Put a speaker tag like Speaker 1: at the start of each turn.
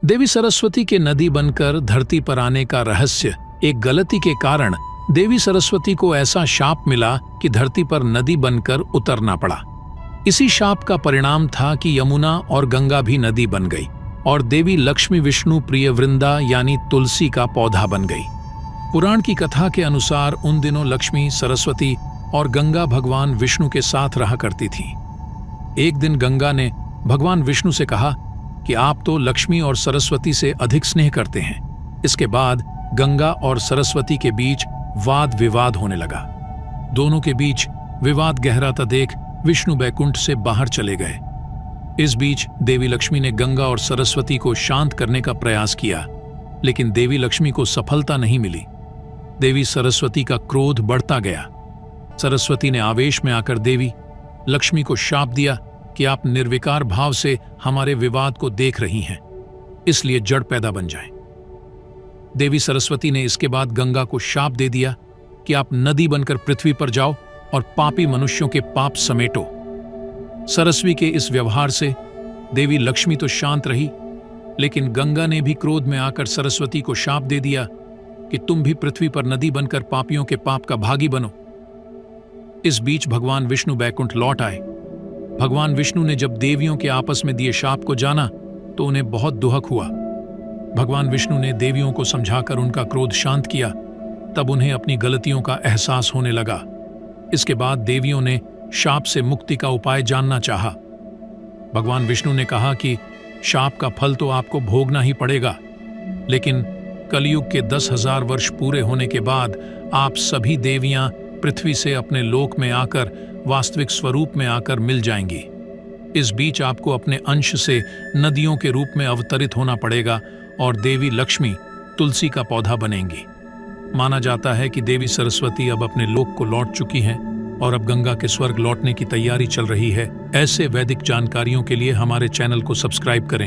Speaker 1: देवी सरस्वती के नदी बनकर धरती पर आने का रहस्य। एक गलती के कारण देवी सरस्वती को ऐसा शाप मिला कि धरती पर नदी बनकर उतरना पड़ा। इसी शाप का परिणाम था कि यमुना और गंगा भी नदी बन गई और देवी लक्ष्मी विष्णु प्रिय वृंदा यानी तुलसी का पौधा बन गई। पुराण की कथा के अनुसार उन दिनों लक्ष्मी, सरस्वती और गंगा भगवान विष्णु के साथ रहा करती थी। एक दिन गंगा ने भगवान विष्णु से कहा कि आप तो लक्ष्मी और सरस्वती से अधिक स्नेह करते हैं। इसके बाद गंगा और सरस्वती के बीच वाद विवाद होने लगा। दोनों के बीच विवाद गहराता देख विष्णु बैकुंठ से बाहर चले गए। इस बीच देवी लक्ष्मी ने गंगा और सरस्वती को शांत करने का प्रयास किया, लेकिन देवी लक्ष्मी को सफलता नहीं मिली। देवी सरस्वती का क्रोध बढ़ता गया। सरस्वती ने आवेश में आकर देवी लक्ष्मी को शाप दिया कि आप निर्विकार भाव से हमारे विवाद को देख रही हैं, इसलिए जड़ पैदा बन जाएं। देवी सरस्वती ने इसके बाद गंगा को शाप दे दिया कि आप नदी बनकर पृथ्वी पर जाओ और पापी मनुष्यों के पाप समेटो। सरस्वती के इस व्यवहार से देवी लक्ष्मी तो शांत रही, लेकिन गंगा ने भी क्रोध में आकर सरस्वती को शाप दे दिया कि तुम भी पृथ्वी पर नदी बनकर पापियों के पाप का भागी बनो। इस बीच भगवान विष्णु बैकुंठ लौट आए। भगवान विष्णु ने जब देवियों के आपस में दिए शाप को जाना तो उन्हें बहुत दुख हुआ। भगवान विष्णु ने देवियों को समझाकर उनका क्रोध शांत किया। तब उन्हें अपनी गलतियों का एहसास होने लगा। इसके बाद देवियों ने शाप से मुक्ति का उपाय जानना चाहा। भगवान विष्णु ने कहा कि शाप का फल तो आपको भोगना ही पड़ेगा, लेकिन कलयुग के 10,000 वर्ष पूरे होने के बाद आप सभी देवियां पृथ्वी से अपने लोक में आकर वास्तविक स्वरूप में आकर मिल जाएंगी। इस बीच आपको अपने अंश से नदियों के रूप में अवतरित होना पड़ेगा और देवी लक्ष्मी तुलसी का पौधा बनेंगी। माना जाता है कि देवी सरस्वती अब अपने लोक को लौट चुकी हैं और अब गंगा के स्वर्ग लौटने की तैयारी चल रही है। ऐसे वैदिक जानकारियों के लिए हमारे चैनल को सब्सक्राइब करें।